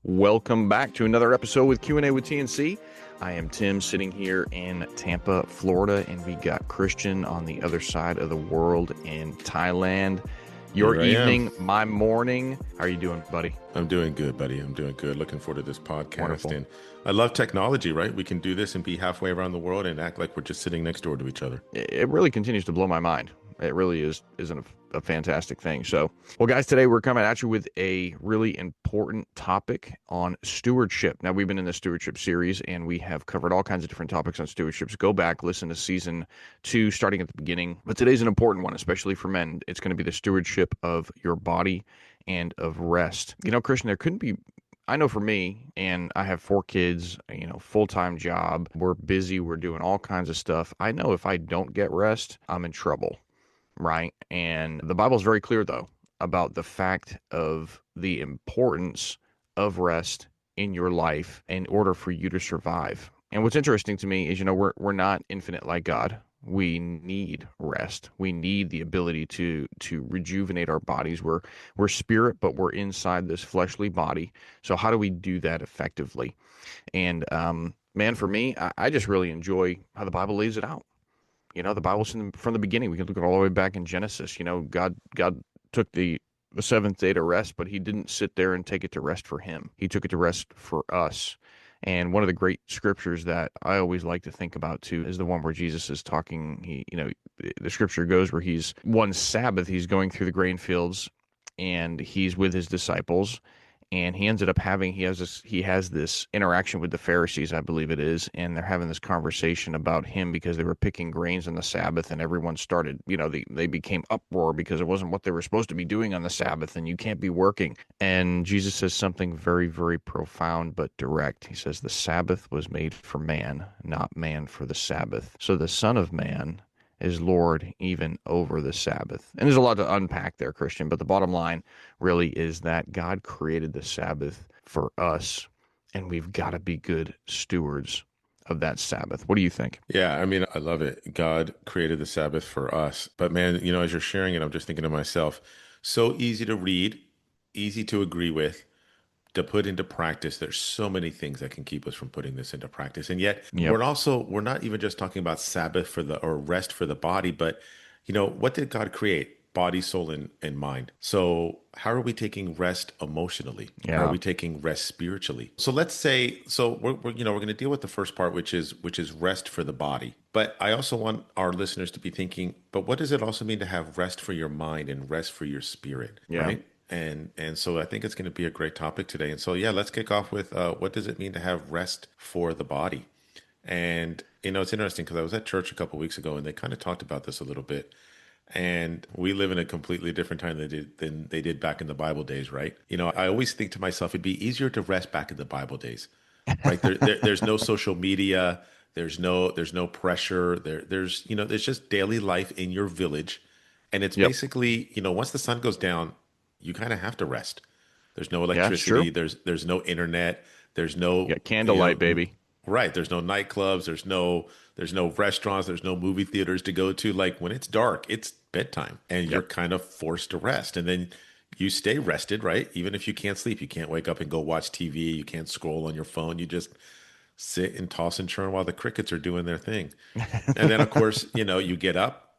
Welcome back to another episode with Q&A with TNC. I am Tim, sitting here in Tampa, Florida, and we got Christian on the other side of the world in Thailand. Your Here I evening, am. my morning. How are you doing, buddy? I'm doing good, buddy. I'm doing good. Looking forward to this podcast. Wonderful. And I love technology, right? We can do this and be halfway around the world and act like we're just sitting next door to each other. It really continues to blow my mind. It really isn't a fantastic thing. So, well, guys, today we're coming at you with a really important topic on stewardship. Now, we've been in the stewardship series, and we have covered all kinds of different topics on stewardships. Go back, listen to season 2, starting at the beginning. But today's an important one, especially for men. It's going to be the stewardship of your body and of rest. You know, Christian, there couldn't be. I know for me, and I have 4 kids, full-time job. We're busy. We're doing all kinds of stuff. I know if I don't get rest, I'm in trouble, right? And the Bible's very clear, though, about the fact of the importance of rest in your life in order for you to survive. And what's interesting to me is, we're not infinite like God. We need rest. We need the ability to rejuvenate our bodies. We're spirit, but we're inside this fleshly body. So how do we do that effectively? And man, for me, I just really enjoy how the Bible lays it out. The Bible's from the beginning. We can look at all the way back in Genesis. God took the seventh day to rest, but he didn't sit there and take it to rest for him. He took it to rest for us. And one of the great scriptures that I always like to think about too is the one where Jesus is talking. The scripture goes where he's one Sabbath, he's going through the grain fields and he's with his disciples. And he ended up he has this interaction with the Pharisees, I believe it is, and they're having this conversation about him because they were picking grains on the Sabbath, and everyone started, they became uproar because it wasn't what they were supposed to be doing on the Sabbath, and you can't be working. And Jesus says something very, very profound but direct. He says, the Sabbath was made for man, not man for the Sabbath. So the Son of Man is Lord even over the Sabbath. And there's a lot to unpack there, Christian, but the bottom line really is that God created the Sabbath for us, and we've got to be good stewards of that Sabbath. What do you think? Yeah, I mean, I love it. God created the Sabbath for us. But man, as you're sharing it, I'm just thinking to myself, so easy to read, easy to agree with, to put into practice. There's so many things that can keep us from putting this into practice. And yet Yep. we're not even just talking about Sabbath or rest for the body, but what did God create? Body, soul, and mind. So how are we taking rest emotionally? How are Yeah. we taking rest spiritually? So let's say, we're going to deal with the first part, which is rest for the body. But I also want our listeners to be thinking, but what does it also mean to have rest for your mind and rest for your spirit, Yeah. right? And so I think it's going to be a great topic today. And so, yeah, let's kick off with what does it mean to have rest for the body? And, it's interesting because I was at church a couple of weeks ago and they kind of talked about this a little bit. And we live in a completely different time than they did back in the Bible days, right? I always think to myself, it'd be easier to rest back in the Bible days, right? There's no social media. There's no pressure. There's just daily life in your village. And it's Yep. basically, once the sun goes down, you kind of have to rest. There's no Yeah, it's true. electricity. There's no internet. There's no, You got candlelight, baby. right. There's no nightclubs. There's no restaurants. There's no movie theaters to go to. Like when it's dark, it's bedtime and you're Yep. kind of forced to rest. And then you stay rested, right? Even if you can't sleep, you can't wake up and go watch TV. You can't scroll on your phone. You just sit and toss and churn while the crickets are doing their thing. And then of course, you get up,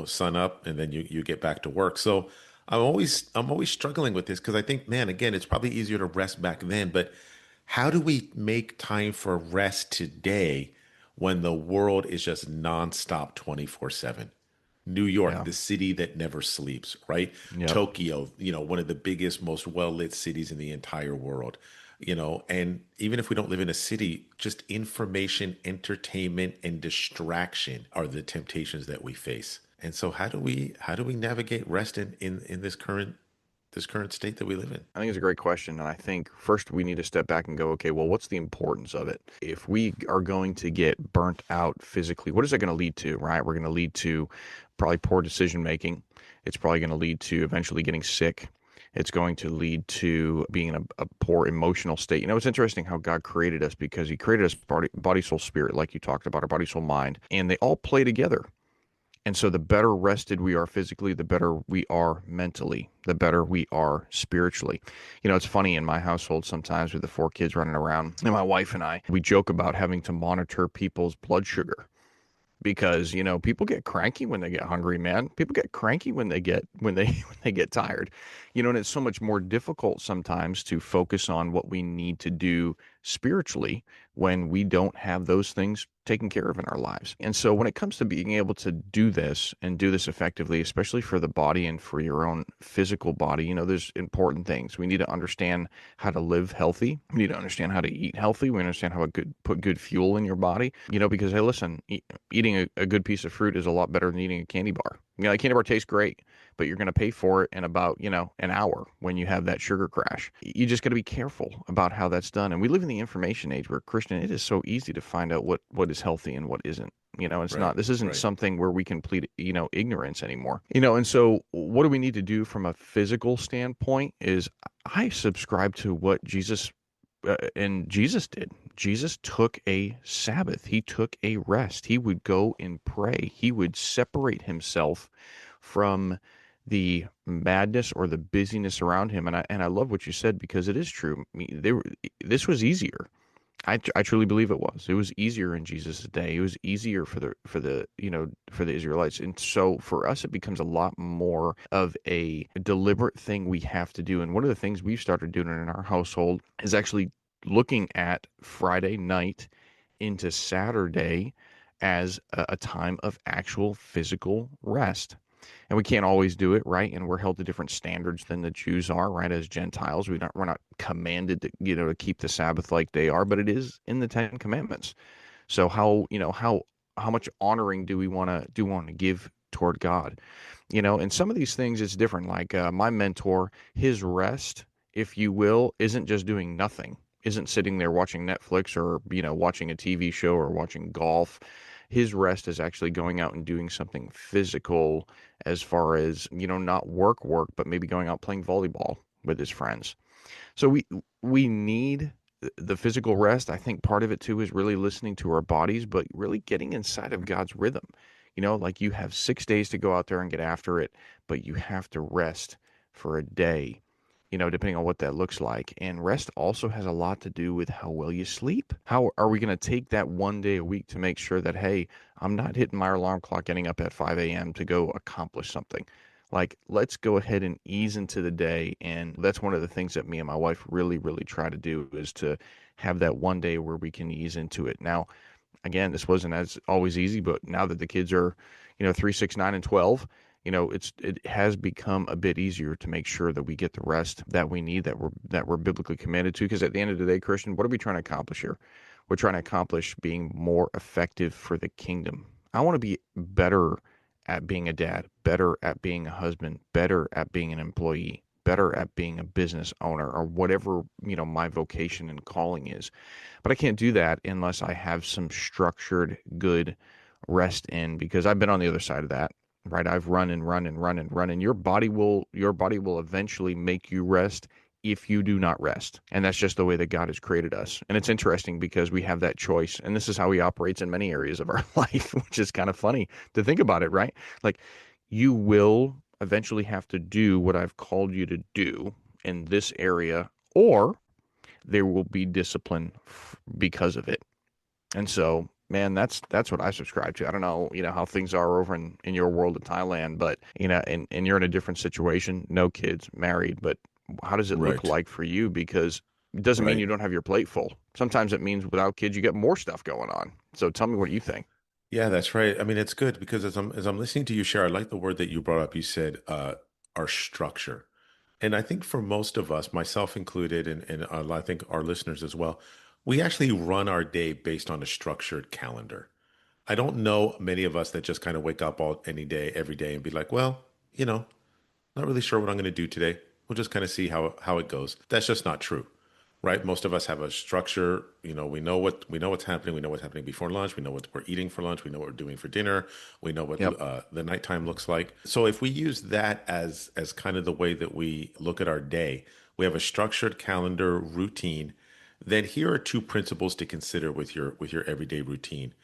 sun up, and then you get back to work. So I'm always struggling with this because I think, man, again, it's probably easier to rest back then, but how do we make time for rest today when the world is just nonstop 24/7? New York, Yeah. the city that never sleeps, right? Yep. Tokyo, one of the biggest, most well-lit cities in the entire world. And even if we don't live in a city, just information, entertainment, and distraction are the temptations that we face. And so how do we navigate rest in this current state that we live in? I think it's a great question. And I think first we need to step back and go, okay, well, what's the importance of it? If we are going to get burnt out physically, what is that going to lead to, right? We're going to lead to probably poor decision making. It's probably going to lead to eventually getting sick. It's going to lead to being in a poor emotional state. It's interesting how God created us because he created us body, soul, spirit, like you talked about, our body, soul, mind, and they all play together. And so the better rested we are physically, the better we are mentally, the better we are spiritually. It's funny in my household sometimes with the four kids running around, and my wife and I, we joke about having to monitor people's blood sugar because people get cranky when they get hungry, man. People get cranky when they when they get tired. And it's so much more difficult sometimes to focus on what we need to do spiritually when we don't have those things taken care of in our lives. And so when it comes to being able to do this and do this effectively, especially for the body and for your own physical body, there's important things. We need to understand how to live healthy. We need to understand how to eat healthy. We understand how to put good fuel in your body, because hey, listen, eating a good piece of fruit is a lot better than eating a candy bar. A candy bar tastes great, but you're going to pay for it in about, an hour when you have that sugar crash. You just got to be careful about how that's done. And we live in the information age where, Christian, it is so easy to find out what is healthy and what isn't. It's not, Right, this isn't right. something where we can plead, ignorance anymore. And so what do we need to do from a physical standpoint is I subscribe to what and Jesus did. Jesus took a Sabbath. He took a rest. He would go and pray. He would separate himself from the madness or the busyness around him. And I love what you said because it is true. This was easier. I truly believe it was. It was easier in Jesus' day. It was easier for the Israelites. And so for us it becomes a lot more of a deliberate thing we have to do. And one of the things we've started doing in our household is actually looking at Friday night into Saturday as a time of actual physical rest. And we can't always do it, right? And we're held to different standards than the Jews are, right? As Gentiles, we're not commanded to to keep the Sabbath like they are, but it is in the Ten Commandments. So how much honoring do we want to give toward God? And some of these things it's different. Like my mentor, his rest, if you will, isn't just doing nothing, isn't sitting there watching Netflix or watching a TV show or watching golf. His rest is actually going out and doing something physical, as far as not work, but maybe going out playing volleyball with his friends. So we need the physical rest. I think part of it too is really listening to our bodies, but really getting inside of God's rhythm. Like you have 6 days to go out there and get after it, but you have to rest for a day, depending on what that looks like. And rest also has a lot to do with how well you sleep. How are we going to take that one day a week to make sure that, hey, I'm not hitting my alarm clock getting up at 5 a.m. to go accomplish something? Like, let's go ahead and ease into the day. And that's one of the things that me and my wife really, really try to do is to have that one day where we can ease into it. Now, again, this wasn't as always easy, but now that the kids are, 3, 6, 9, and 12, it has become a bit easier to make sure that we get the rest that we need, that we're biblically commanded to. Because at the end of the day, Christian, what are we trying to accomplish here? We're trying to accomplish being more effective for the kingdom. I want to be better at being a dad, better at being a husband, better at being an employee, better at being a business owner, or whatever, my vocation and calling is. But I can't do that unless I have some structured, good rest in, because I've been on the other side of that, right? I've run and run and run and run, and your body will eventually make you rest if you do not rest. And that's just the way that God has created us. And it's interesting because we have that choice. And this is how he operates in many areas of our life, which is kind of funny to think about it, right? Like you will eventually have to do what I've called you to do in this area, or there will be discipline because of it. And so, man, that's what I subscribe to. I don't know, how things are over in your world in Thailand, but and you're in a different situation, no kids, married, but how does it look Right, like for you? Because it doesn't mean right. you don't have your plate full. Sometimes it means without kids you get more stuff going on. So tell me what you think. Yeah, that's right. I mean, it's good because as I'm listening to you share, I like the word that you brought up. You said our structure. And I think for most of us, myself included, and I think our listeners as well, we actually run our day based on a structured calendar. I don't know many of us that just kind of wake up all any day, every day, and be like, well, you know, not really sure what I'm going to do today. We'll just kind of see how it goes. That's just not true, right? Most of us have a structure. We know what's happening. We know what's happening before lunch. We know what we're eating for lunch. We know what we're doing for dinner. We know what Yep. the nighttime looks like. So if we use that as kind of the way that we look at our day, we have a structured calendar routine. Then here are two principles to consider with your everyday routine.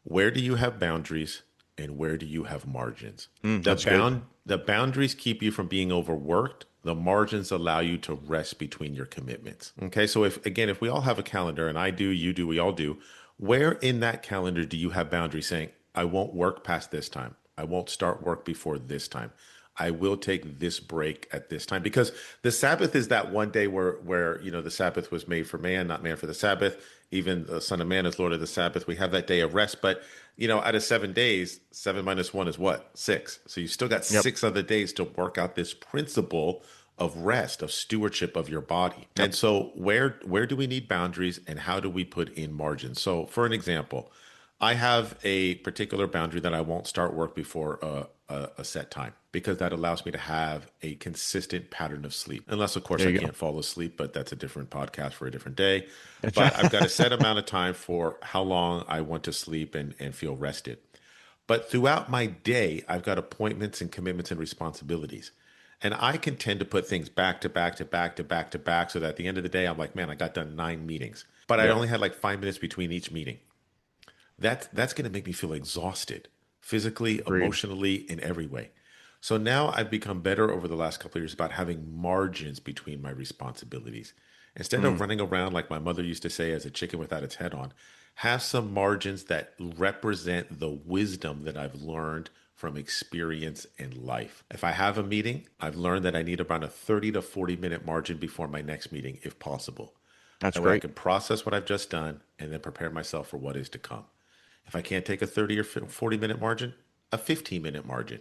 Where do you have boundaries, and where do you have margins? That's good. The boundaries keep you from being overworked. The margins allow you to rest between your commitments. Okay, so if we all have a calendar, and I do, you do, we all do, where in that calendar do you have boundaries saying, I won't work past this time. I won't start work before this time. I will take this break at this time, because the Sabbath is that one day where the Sabbath was made for man, not man for the Sabbath. Even the Son of Man is Lord of the Sabbath. We have that day of rest, but out of 7 days, 7 minus 1 is what? 6. So you still got Yep. 6 other days to work out this principle of rest, of stewardship of your body. Yep. And so where do we need boundaries, and how do we put in margins? So for an example, I have a particular boundary that I won't start work before a set time, because that allows me to have a consistent pattern of sleep. Unless, of course, There I you go. can't fall asleep, but that's a different podcast for a different day. That's right. But I've got a set amount of time for how long I want to sleep and feel rested. But throughout my day, I've got appointments and commitments and responsibilities. And I can tend to put things back to back to back to back to back, so that at the end of the day, I'm like, man, I got done 9 meetings, but I Yep. only had like 5 minutes between each meeting. That's going to make me feel exhausted physically, Agreed. emotionally, in every way. So now I've become better over the last couple of years about having margins between my responsibilities. Instead of Mm, running around like my mother used to say, as a chicken without its head on, have some margins that represent the wisdom that I've learned from experience in life. If I have a meeting, I've learned that I need around a 30 to 40-minute margin before my next meeting, if possible. that's That way I great. can process what I've just done and then prepare myself for what is to come. If I can't take a 30 or 40-minute margin, a 15-minute margin.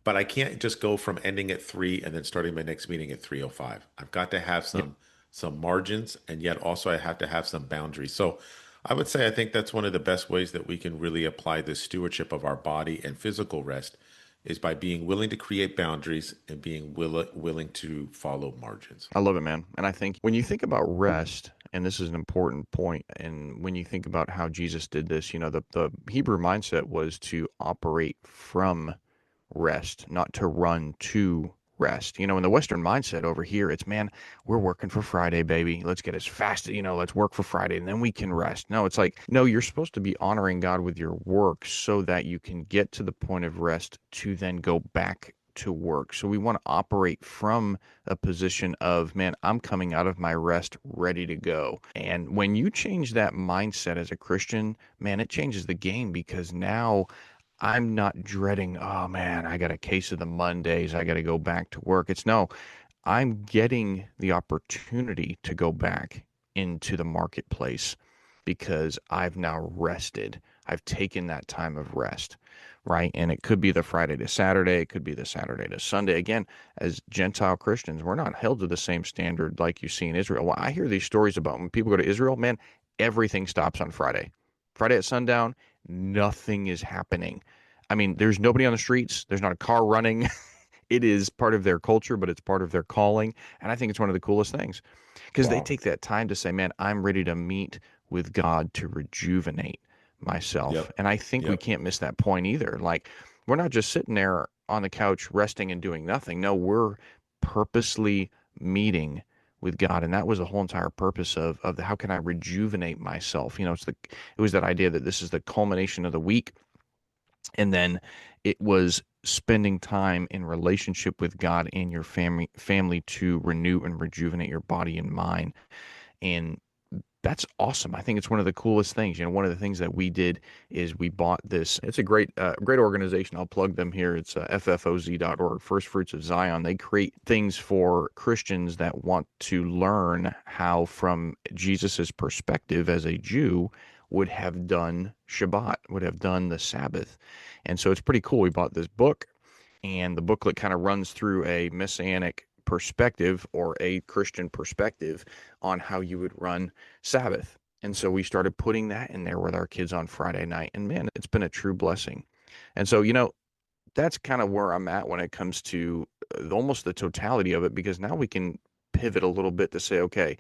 But I can't just go from ending at 3 and then starting my next meeting at 3:05. I've got to have Yep. some margins, and yet also I have to have some boundaries. So I would say I think that's one of the best ways that we can really apply this stewardship of our body and physical rest, is by being willing to create boundaries and being willing to follow margins. I love it, man. And I think when you think about rest, and this is an important point, and when you think about how Jesus did this, the Hebrew mindset was to operate from rest, not to run to rest. In the Western mindset over here, it's, man, we're working for Friday, baby. Let's get as fast, let's work for Friday and then we can rest. No, it's like, no, you're supposed to be honoring God with your work so that you can get to the point of rest to then go back to work. So we want to operate from a position of, man, I'm coming out of my rest ready to go. And when you change that mindset as a Christian, man, it changes the game, because now I'm not dreading, oh man, I got a case of the Mondays. I got to go back to work. It's no, I'm getting the opportunity to go back into the marketplace because I've now rested. I've taken that time of rest, right? And it could be the Friday to Saturday. It could be the Saturday to Sunday. Again, as Gentile Christians, we're not held to the same standard like you see in Israel. Well, I hear these stories about when people go to Israel, man, everything stops on Friday. Friday at sundown, nothing is happening. I mean, there's nobody on the streets. There's not a car running. It is part of their culture, but it's part of their calling. And I think it's one of the coolest things because they Wow. take that time to say, man, I'm ready to meet with God to rejuvenate myself. Yep. And I think we Yep. can't miss that point either. Like, we're not just sitting there on the couch resting and doing nothing. No, we're purposely meeting with God. And that was the whole entire purpose of how can I rejuvenate myself? It was that idea that this is the culmination of the week, and then it was spending time in relationship with God and your family to renew and rejuvenate your body and mind. And that's awesome. I think it's one of the coolest things. One of the things that we did is we bought this. It's a great organization. I'll plug them here. It's ffoz.org, First Fruits of Zion. They create things for Christians that want to learn how, from Jesus's perspective as a Jew, would have done Shabbat, would have done the Sabbath. And so it's pretty cool. We bought this book, and the booklet kind of runs through a messianic perspective or a Christian perspective on how you would run Sabbath. And so we started putting that in there with our kids on Friday night. And man, it's been a true blessing. And so, that's kind of where I'm at when it comes to almost the totality of it, because now we can pivot a little bit to say, okay,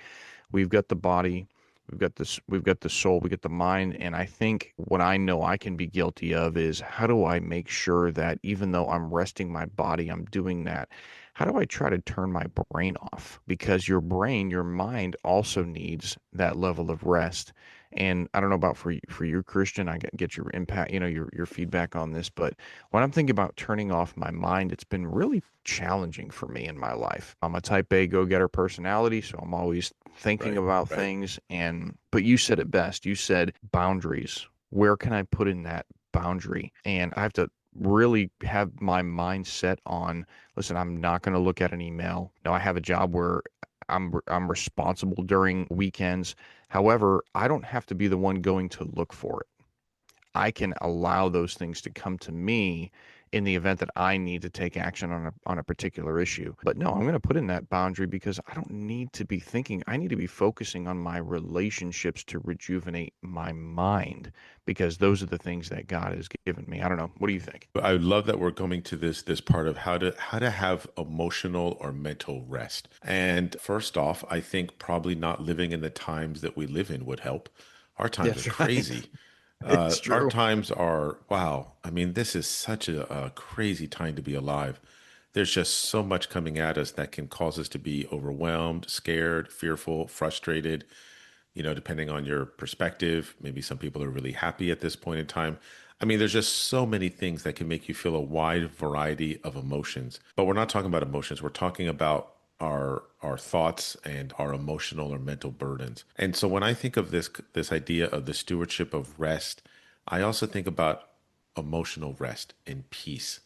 we've got the body, we've got the soul, we got the mind. And I think what I know I can be guilty of is, how do I make sure that even though I'm resting my body, I'm doing that? How do I try to turn my brain off? Because your brain, your mind also needs that level of rest. And I don't know about for you, Christian. I get your impact, your feedback on this. But when I'm thinking about turning off my mind, it's been really challenging for me in my life. I'm a type A go-getter personality, so I'm always thinking Right, about right. things. But you said it best. You said boundaries. Where can I put in that boundary? And I have to really have my mind set on, listen, I'm not going to look at an email. Now I have a job where I'm responsible during weekends. However, I don't have to be the one going to look for it. I can allow those things to come to me in the event that I need to take action on a particular issue. But no, I'm going to put in that boundary because I don't need to be thinking. I need to be focusing on my relationships to rejuvenate my mind because those are the things that God has given me. I don't know. What do you think? I love that we're coming to this part of how to have emotional or mental rest. And first off, I think probably not living in the times that we live in would help. Our times are That's right. crazy. It's Our true. times are, wow. I mean, this is such a crazy time to be alive. There's just so much coming at us that can cause us to be overwhelmed, scared, fearful, frustrated, depending on your perspective. Maybe some people are really happy at this point in time. I mean, there's just so many things that can make you feel a wide variety of emotions. But we're not talking about emotions. We're talking about our thoughts and our emotional or mental burdens. And so when I think of this idea of the stewardship of rest, I also think about emotional rest and peace.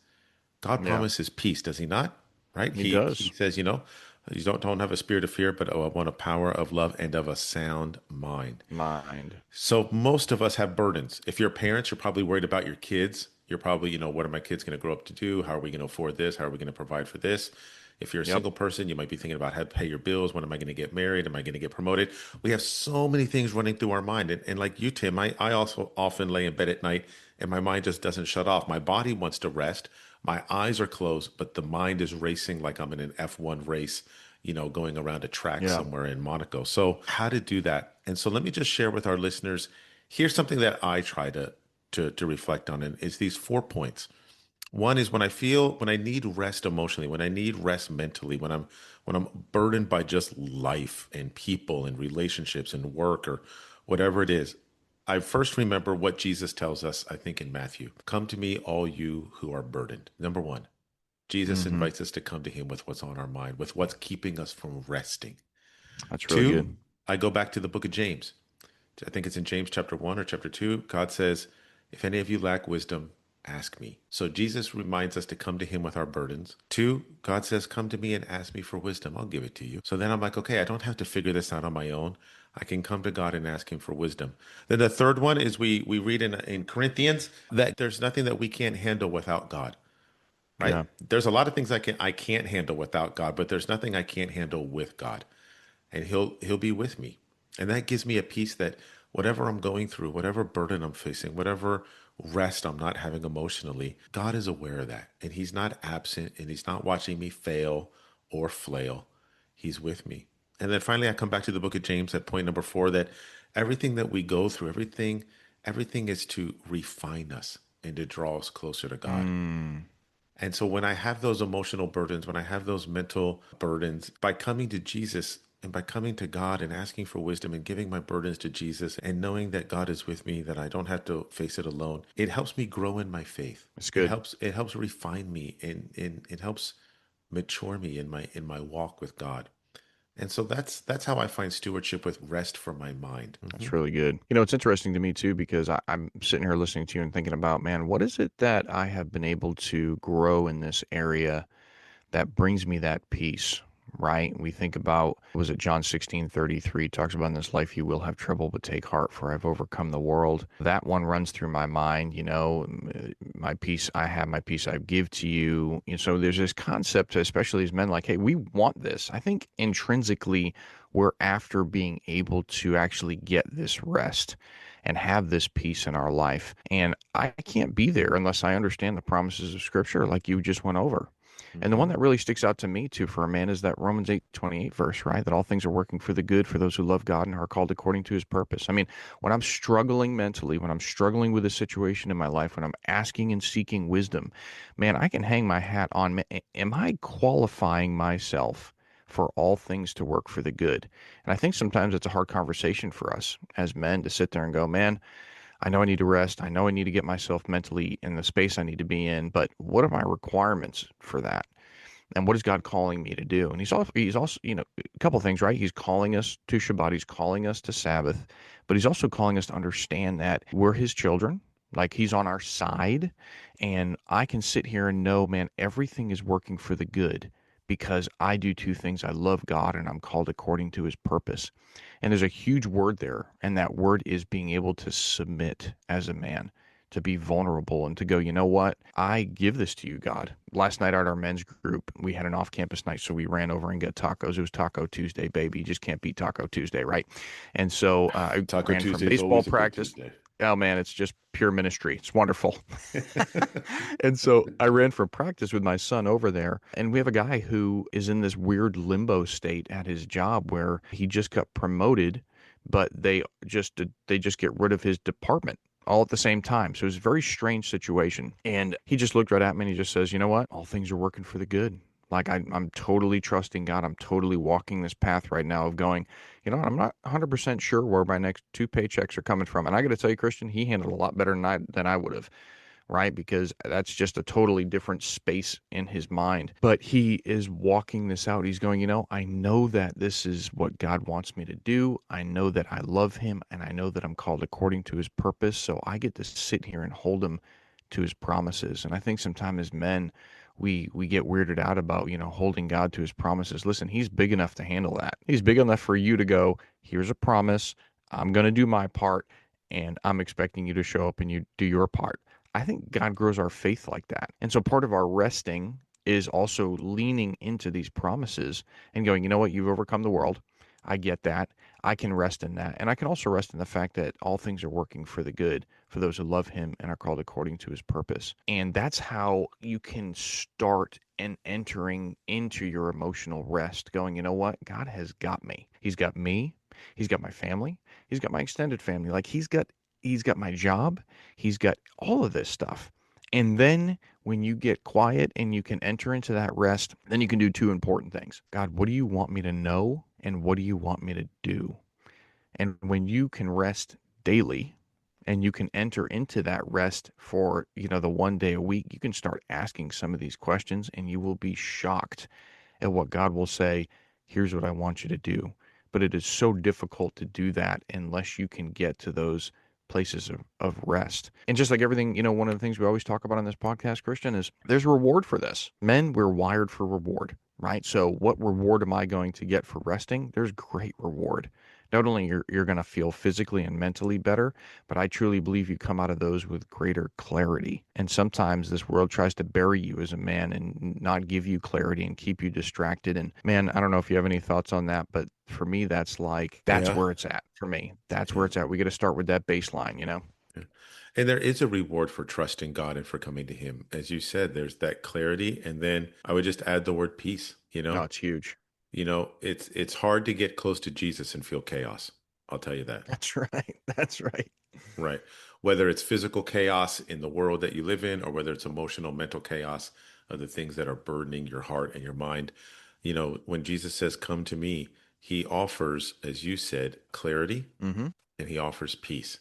God Yeah, promises peace, does he not? Right? he He does. says, you don't have a spirit of fear, but I want a power of love and of a sound mind. Mind. So most of us have burdens. If you're parents, you're probably worried about your kids. You're probably, what are my kids going to grow up to do? How are we going to afford this? How are we going to provide for this? If you're a Yep. single person, you might be thinking about how to pay your bills. When am I going to get married? Am I going to get promoted? We have so many things running through our mind. And like you, Tim, I also often lay in bed at night and my mind just doesn't shut off. My body wants to rest. My eyes are closed, but the mind is racing like I'm in an F1 race, going around a track Yeah. somewhere in Monaco. So, how to do that? And so, let me just share with our listeners. Here's something that I try to reflect on, and it's these 4 points. One is when I need rest emotionally, when I need rest mentally, when I'm burdened by just life and people and relationships and work or whatever it is. I first remember what Jesus tells us, I think in Matthew. Come to me, all you who are burdened. Number one, Jesus Hmm. invites us to come to him with what's on our mind, with what's keeping us from resting. That's really Two, good. I go back to the book of James. I think it's in James chapter 1 or chapter 2. God says, if any of you lack wisdom, ask me. So Jesus reminds us to come to him with our burdens. Two, God says, come to me and ask me for wisdom. I'll give it to you. So then I'm like, okay, I don't have to figure this out on my own. I can come to God and ask him for wisdom. Then the third one is we read in Corinthians that there's nothing that we can't handle without God, right? Yeah. There's a lot of things I can't handle without God, but there's nothing I can't handle with God, and he'll be with me. And that gives me a peace that whatever I'm going through, whatever burden I'm facing, whatever rest I'm not having emotionally, God is aware of that, and he's not absent, and he's not watching me fail or flail. He's with me. And then finally I come back to the book of James at point number 4, that everything that we go through, everything is to refine us and to draw us closer to God. Mm, And so when I have those emotional burdens, when I have those mental burdens, by coming to Jesus and by coming to God and asking for wisdom and giving my burdens to Jesus and knowing that God is with me, that I don't have to face it alone, it helps me grow in my faith. it's It good. helps it helps refine me, and it helps mature me in my walk with God. And so that's how I find stewardship with rest for my mind. That's really good. It's interesting to me too because I'm sitting here listening to you and thinking about, man, what is it that I have been able to grow in this area that brings me that peace, right? We think about, was it John 16:33 talks about in this life you will have trouble, but take heart, for I've overcome the world. That one runs through my mind, my peace I have, my peace I give to you. And so there's this concept, especially as men, like, hey, we want this. I think intrinsically we're after being able to actually get this rest and have this peace in our life. And I can't be there unless I understand the promises of Scripture, like you just went over. And the one Hmm. that really sticks out to me too for a man is that Romans 8:28 verse, right? That all things are working for the good for those who love God and are called according to his purpose. I mean, when I'm struggling mentally, when I'm struggling with a situation in my life, when I'm asking and seeking wisdom, man, I can hang my hat on, am I qualifying myself for all things to work for the good. And I think sometimes it's a hard conversation for us as men to sit there and go, man, I know I need to rest. I know I need to get myself mentally in the space I need to be in, but what are my requirements for that? And what is God calling me to do? And he's also, a couple of things, right? He's calling us to Shabbat. He's calling us to Sabbath, but he's also calling us to understand that we're his children. Like he's on our side. And I can sit here and know, man, everything is working for the good because I do two things. I love God and I'm called according to his purpose. And there's a huge word there. And that word is being able to submit as a man, to be vulnerable and to go, you know what? I give this to you, God. Last night at our men's group, we had an off campus night, so we ran over and got tacos. It was Taco Tuesday, baby. You just can't beat Taco Tuesday, right? And so I Taco ran from Tuesday is baseball always a good practice. Tuesday. Oh man, it's just pure ministry. It's wonderful. And so I ran from practice with my son over there, and we have a guy who is in this weird limbo state at his job where he just got promoted, but they just get rid of his department all at the same time. So it was a very strange situation. And he just looked right at me and he just says, you know what? All things are working for the good. Like I'm totally trusting God. I'm totally walking this path right now of going, you know, I'm not 100% sure where my next two paychecks are coming from. And I got to tell you, Christian, he handled it a lot better than I would have, right? Because that's just a totally different space in his mind. But he is walking this out. He's going, you know, I know that this is what God wants me to do. I know that I love him and I know that I'm called according to his purpose. So I get to sit here and hold him to his promises. And I think sometimes as men, we get weirded out about, holding God to his promises. Listen, he's big enough to handle that. He's big enough for you to go, here's a promise. I'm going to do my part and I'm expecting you to show up and you do your part. I think God grows our faith like that. And so part of our resting is also leaning into these promises and going, you know what, you've overcome the world. I get that. I can rest in that. And I can also rest in the fact that all things are working for the good for those who love him and are called according to his purpose. And that's how you can start and entering into your emotional rest, going, you know what? God has got me. He's got me. He's got my family. He's got my extended family. Like he's got my job. He's got all of this stuff. And then when you get quiet and you can enter into that rest, then you can do two important things. God, what do you want me to know? And what do you want me to do? And when you can rest daily and you can enter into that rest for, the one day a week, you can start asking some of these questions and you will be shocked at what God will say, here's what I want you to do. But it is so difficult to do that unless you can get to those places of rest. And just like everything, one of the things we always talk about on this podcast, Christian, is there's a reward for this. Men, we're wired for reward, right? So what reward am I going to get for resting? There's great reward. Not only you're going to feel physically and mentally better, but I truly believe you come out of those with greater clarity. And sometimes this world tries to bury you as a man and not give you clarity and keep you distracted. And man, I don't know if you have any thoughts on that, but for me, that's Yeah. where it's at for me. That's where Yeah. it's at. We got to start with that baseline. Yeah. And there is a reward for trusting God and for coming to him. As you said, there's that clarity. And then I would just add the word peace, you No, know. it's huge. It's hard to get close to Jesus and feel chaos. I'll tell you that. That's right. That's right. Right. Whether it's physical chaos in the world that you live in, or whether it's emotional, mental chaos of the things that are burdening your heart and your mind. When Jesus says, come to me, he offers, as you said, clarity Mm-hmm. and he offers peace.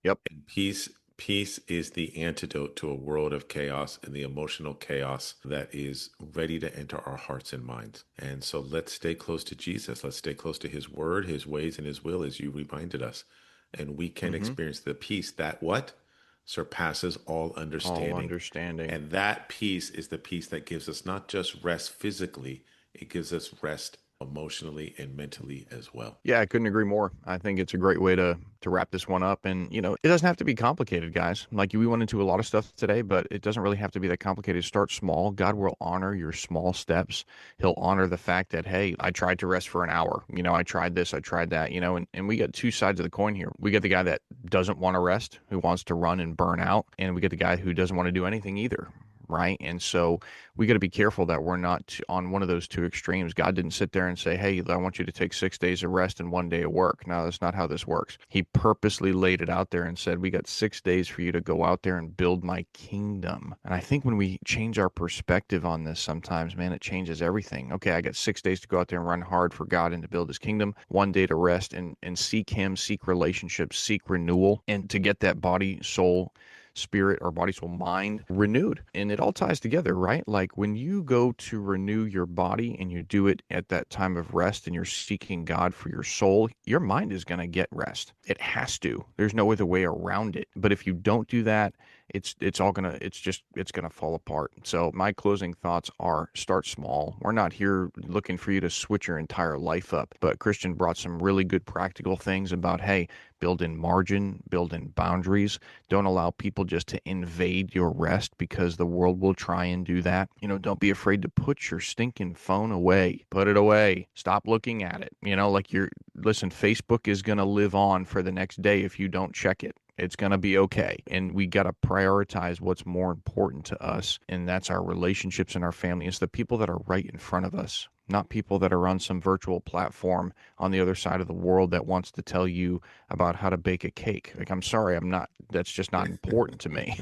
Yep. And peace is the antidote to a world of chaos and the emotional chaos that is ready to enter our hearts and minds. And so let's stay close to Jesus. Let's stay close to his word, his ways, and his will, as you reminded us. And we can Mm-hmm. experience the peace that what? Surpasses all All understanding. understanding. And that peace is the peace that gives us not just rest physically, it gives us rest emotionally and mentally as well. Yeah, I couldn't agree more. I think it's a great way to wrap this one up. And it doesn't have to be complicated, guys. Like we went into a lot of stuff today, but it doesn't really have to be that complicated. Start small. God will honor your small steps. He'll honor the fact that, hey, I tried to rest for an hour. I tried this, I tried that, and we got two sides of the coin here. We get the guy that doesn't want to rest, who wants to run and burn out, and we get the guy who doesn't want to do anything either. right? And so we got to be careful that we're not on one of those two extremes. God didn't sit there and say, hey, I want you to take 6 days of rest and 1 day of work. No, that's not how this works. He purposely laid it out there and said, we got 6 days for you to go out there and build my kingdom. And I think when we change our perspective on this sometimes, man, it changes everything. Okay, I got 6 days to go out there and run hard for God and to build his kingdom, 1 day to rest and seek him, seek relationships, seek renewal, and to get that body, soul, spirit, or body, soul, mind renewed. And it all ties together, right? Like when you go to renew your body and you do it at that time of rest and you're seeking God for your soul, your mind is going to get rest. It has to. There's no other way around it. But if you don't do that, it's gonna fall apart. So my closing thoughts are, start small. We're not here looking for you to switch your entire life up, but Christian brought some really good practical things about, hey, build in margin, build in boundaries. Don't allow people just to invade your rest, because the world will try and do that. Don't be afraid to put your stinking phone away. Put it away. Stop looking at it. Listen, Facebook is going to live on for the next day if you don't check it. It's going to be okay. And we got to prioritize what's more important to us, and that's our relationships and our family. It's the people that are right in front of us, not people that are on some virtual platform on the other side of the world that wants to tell you about how to bake a cake. Like, I'm sorry, that's just not important to me.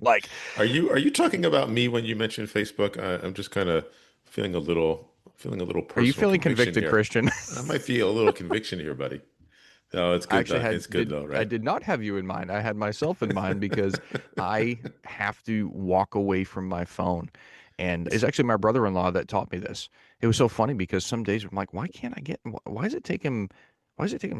Like, Are you talking about me when you mentioned Facebook? I'm just kind of feeling a little are you personal feeling conviction convicted, here. Christian? I might feel a little conviction here, buddy. No, it's I good actually though. It's good though, I right? did not have you in mind. I had myself in mind because I have to walk away from my phone. And it's actually my brother-in-law that taught me this. It was so funny because some days I'm like, why does it take him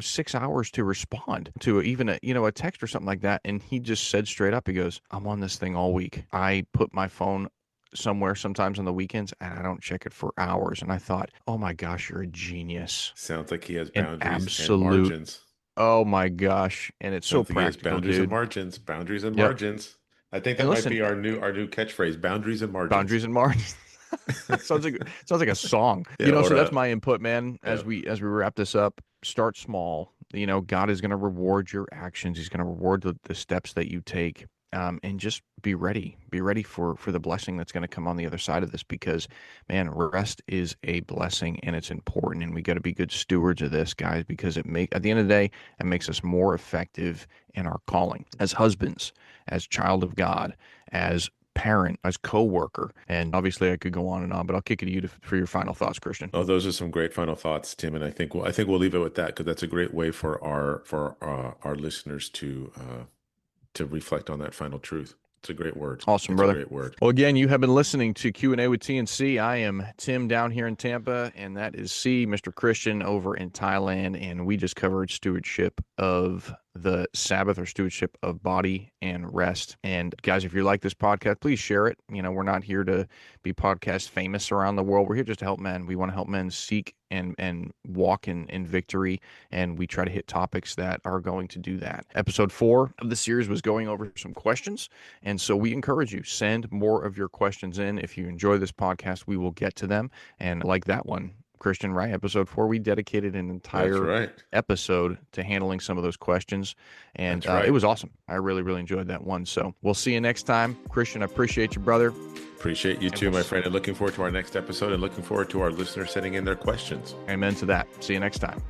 6 hours to respond to even a text or something like that? And he just said straight up, he goes, I'm on this thing all week. I put my phone somewhere sometimes on the weekends and I don't check it for hours. And I thought, oh my gosh, you're a genius. Sounds like he has An boundaries and absolute, margins. oh my gosh. And it's so Sounds like he has practical, boundaries and dude. margins. Boundaries and Yep. margins. I think And that might listen, be our new catchphrase. Boundaries and margins. boundaries and margins. sounds like a song. Yeah, or So that's my input, man. yeah, As we wrap this up, start small. God is going to reward your actions. He's going to reward the steps that you take. And just be ready. Be ready for the blessing that's going to come on the other side of this, because, man, rest is a blessing and it's important, and we got to be good stewards of this, guys, because at the end of the day, it makes us more effective in our calling as husbands, as child of God, as parent, as co-worker. And obviously I could go on and on, but I'll kick it to you for your final thoughts, Christian. Oh, those are some great final thoughts, Tim. And I think we'll leave it with that, because that's a great way for our listeners to reflect on that final truth. It's a great word. Awesome, It's a brother. great word. Well, again, you have been listening to Q&A with TNC. I am Tim down here in Tampa, and that is Mr. Christian over in Thailand. And we just covered stewardship of the Sabbath, or stewardship of body and rest. And guys, if you like this podcast, please share it. We're not here to be podcast famous around the world. We're here just to help men. We want to help men seek and walk in victory, and we try to hit topics that are going to do that. Episode 4 of the series was going over some questions, and so we encourage you, send more of your questions in. If you enjoy this podcast, we will get to them. And like that one, Christian, right? Episode 4, we dedicated an That's entire right. episode to handling some of those questions, and That's right. it was awesome. I really, really enjoyed that one. So we'll see you next time. Christian, I appreciate you, brother. Appreciate you too, my friend, and looking forward to our next episode, and looking forward to our listeners sending in their questions. Amen to that. See you next time.